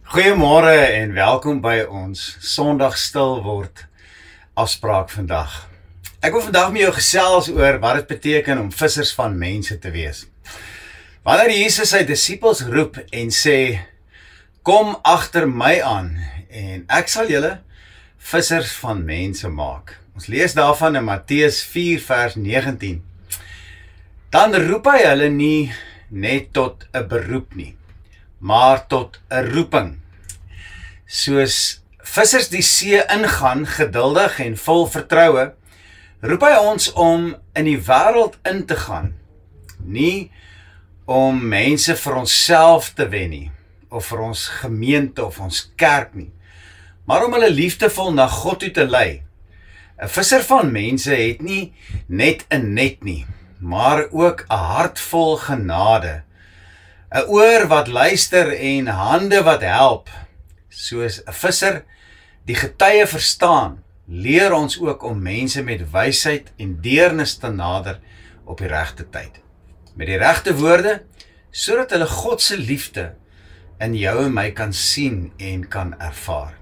Goeiemôre en welkom by ons Sondag stil word afspraak vandag. Ek wil vandag met jou gesels oor wat dit beteken om vissers van mense te wees. Wanneer Jesus sy disippels roep en sê, kom agter my aan en ek sal julle vissers van mense maak. Ons lees daarvan in Matteus 4 vers 19. Dan roep hy hulle nie net tot 'n beroep nie, maar tot 'n roeping. Soos vissers die see ingaan, geduldig en vol vertroue, roep hy ons om in die wêreld in te gaan. Nie om mense vir onsself te wen nie, of vir ons gemeente of ons kerk nie, maar om hulle liefdevol na God toe te lei. 'n Visser van mense het nie net 'n net nie, maar ook 'n hart vol genade. 'n Oor wat luister en hande wat help. Soos 'n visser die getuie verstaan, leer ons ook om mense met wysheid en deernis te nader op die regte tyd. Met die regte woorde, sodat hulle God se liefde in jou en my kan sien en kan ervaar.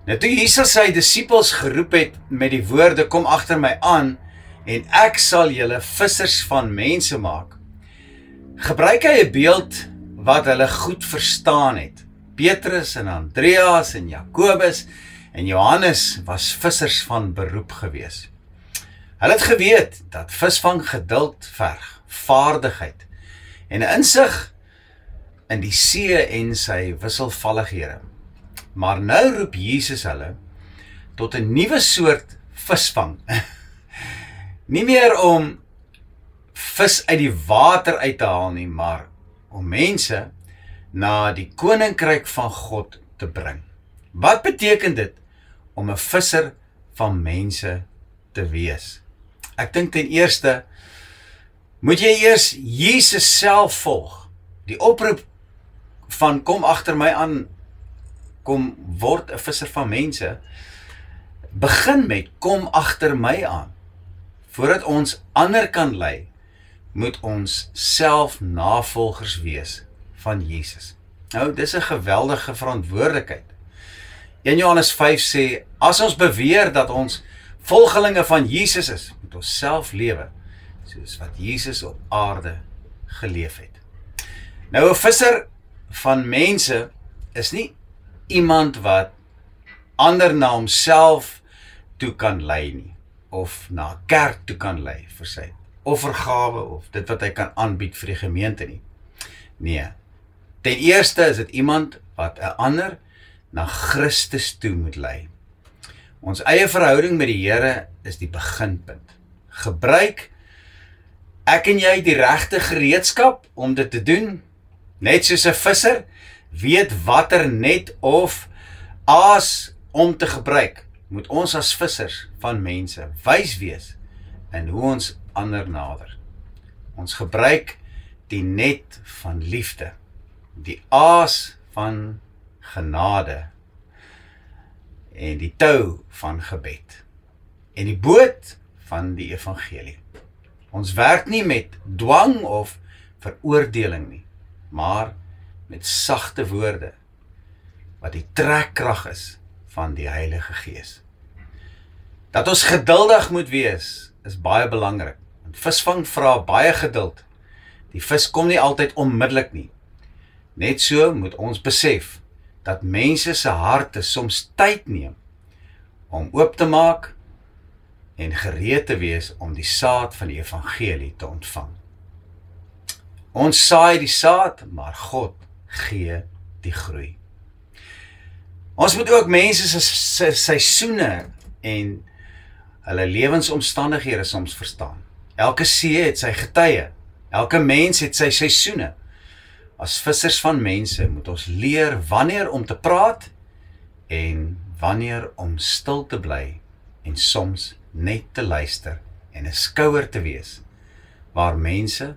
Nou toe Jesus sy disippels geroep het met die woorde, kom agter my aan en ek sal julle vissers van mense maak, gebruik hy 'n beeld wat hulle goed verstaan het. Petrus en Andreas en Jakobus en Johannes was vissers van beroep gewees. Hulle het geweet dat visvang geduld verg, vaardigheid en 'n insig in die see en sy wisselvallighede. Maar nou roep Jesus hulle tot 'n nuwe soort visvang. Nie meer om vis uit die water uit te haal nie, maar om mense na die koninkryk van God te bring. Wat beteken dit om 'n visser van mense te wees? Ek dink ten eerste moet jy eers Jesus self volg. Die oproep van kom agter my aan, kom word 'n visser van mense, begin met kom agter my aan. Voordat ons ander kan lei, moet ons self navolgers wees van Jesus. Nou, dis 'n geweldige verantwoordelikheid. 1 Johannes 5 sê, as ons beweer dat ons volgelinge van Jesus is, moet ons self lewe, soos wat Jesus op aarde geleef het. Nou, 'n visser van mense is nie iemand wat ander na homself toe kan lei nie, of na 'n kerk toe kan lei vir sy offergawe of dit wat hy kan aanbied vir die gemeente nie. Nee, ten eerste is dit iemand wat 'n ander na Christus toe moet lei. Ons eie verhouding met die Here is die beginpunt. Gebruik ek en jy die regte gereedskap om dit te doen? Net soos 'n visser weet watter net of aas om te gebruik, moet ons as vissers van mense wys wees in hoe ons ander nader. Ons gebruik die net van liefde, die aas van genade en die tou van gebed en die boot van die evangelie. Ons werk nie met dwang of veroordeling nie, maar met sagte woorde wat die trekkrag is van die Heilige Gees. Dat ons geduldig moet wees is baie belangrik. Visvang vra baie geduld. Die vis kom nie altyd onmiddellik nie. Net so moet ons besef dat mense se harte soms tyd neem om oop te maak en gereed te wees om die saad van die evangelie te ontvang. Ons saai die saad, maar God gee die groei. Ons moet ook mense se seisoene en hulle lewensomstandighede soms verstaan. Elke see het sy getuie, elke mens het sy seisoene. As vissers van mense moet ons leer wanneer om te praat en wanneer om stil te bly en soms net te luister en 'n skouer te wees waar mense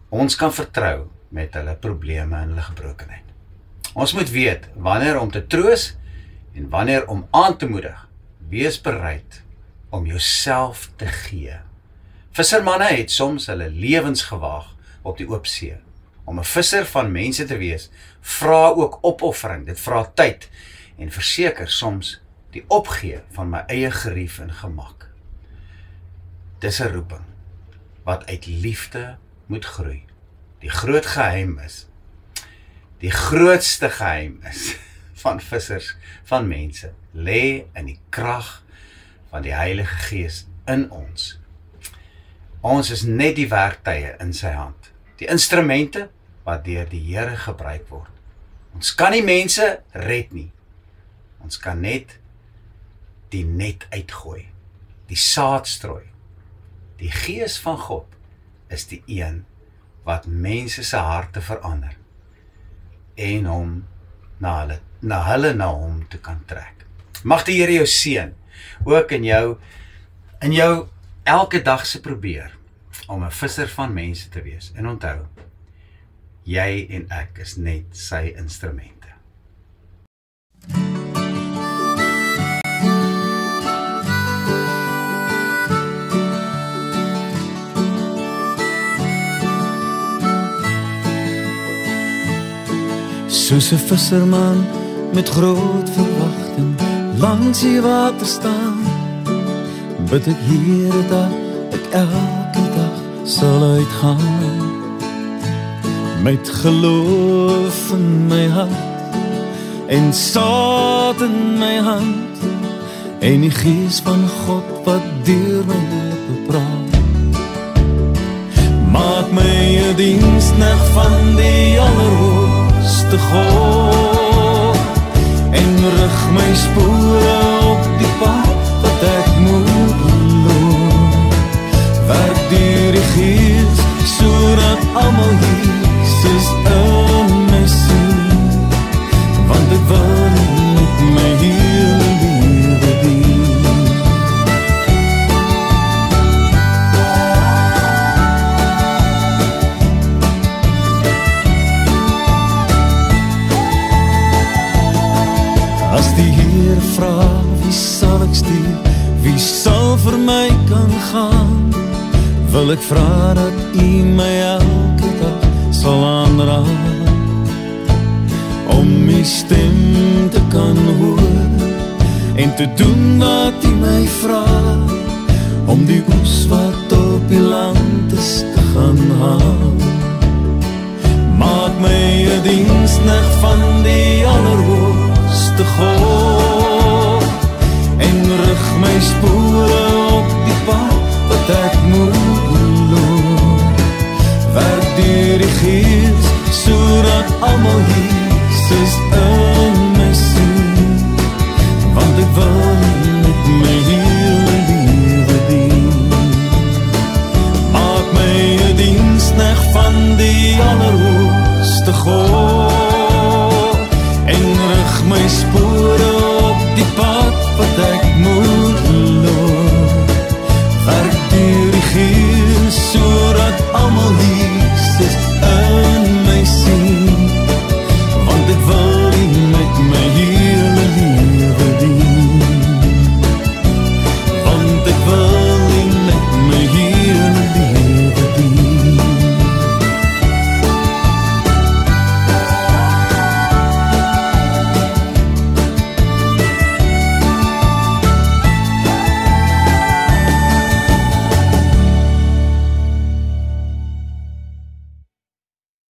ons kan vertrou met hulle probleme en hulle gebrokenheid. Ons moet weet wanneer om te troos en wanneer om aan te moedig. Wees bereid om jouself te gee. Vissermanne het soms hulle lewens gewaag op die oop see. Om 'n visser van mense te wees, vra ook opoffering, dit vra tyd en verseker soms die opgee van my eie gerief en gemak. Dis 'n roeping wat uit liefde moet groei. Die groot geheim is, die grootste geheim is van vissers, van mense, lê in die krag van die Heilige Gees in ons. Ons is net die werktuie in sy hand, die instrumente wat deur die Here gebruik word. Ons kan nie mense red nie. Ons kan net die net uitgooi, die saad strooi. Die Gees van God is die een wat mense se harte verander en hom na hulle hom toe kan trek. Mag die Here jou seën, ook in jou elke dag se probeer om 'n visser van mense te wees. En onthou, jy en ek is net sy instrumente. Soos 'n visserman met groot verwagting langs die water staan, bid ek Here dat ek elke dag sal uitgaan, met geloof in my hart en saad in my hand, en die Gees van God wat deur my lippe praat. Maak my 'n diensknegt van die Allerhoogste God en rig my spore op die pad wat ek moet loop. Werk deur die Gees sodat almal Jesus in my sien, want ek wil met my hele lewe dien. As die Heer vra, wie sal ek stuur, wie sal vir my kan gaan, wil ek vra dat U my elke dag sal aanraak, om U stem te kan hoor, en te doen wat U my vra, om die oes wat op die land is te gaan haal. Maak my 'n diensknegt van die Allerhoogste God en rig my spore op die pad wat ek moet loop. Werk deur die Gees sodat almal hier